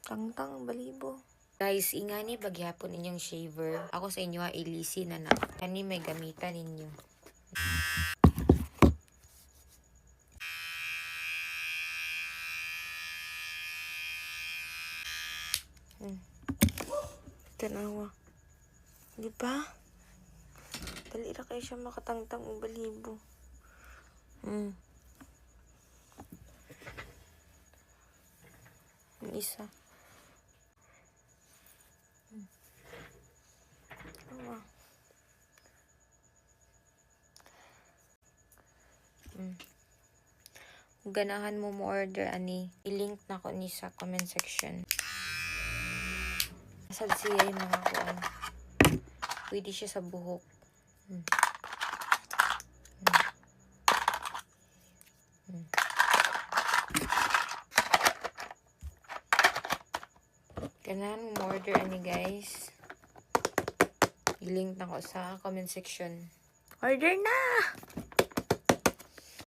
Tangtang, balibo. Guys, ingani bagyapon inyong shaver. Ako sa inyo ha, ilisi na na. Kani may gamitan ninyo. Tanawa. Di ba? Dali ra kayo siya makatangtang o balibo. Ang isa. Kung ganahan mo order ani, i-link na ko ni sa comment section. Nasad siya yung mga kuan. Pwede siya sa buhok. Ganahan mo order ani guys. I-link na ko sa comment section. Order na!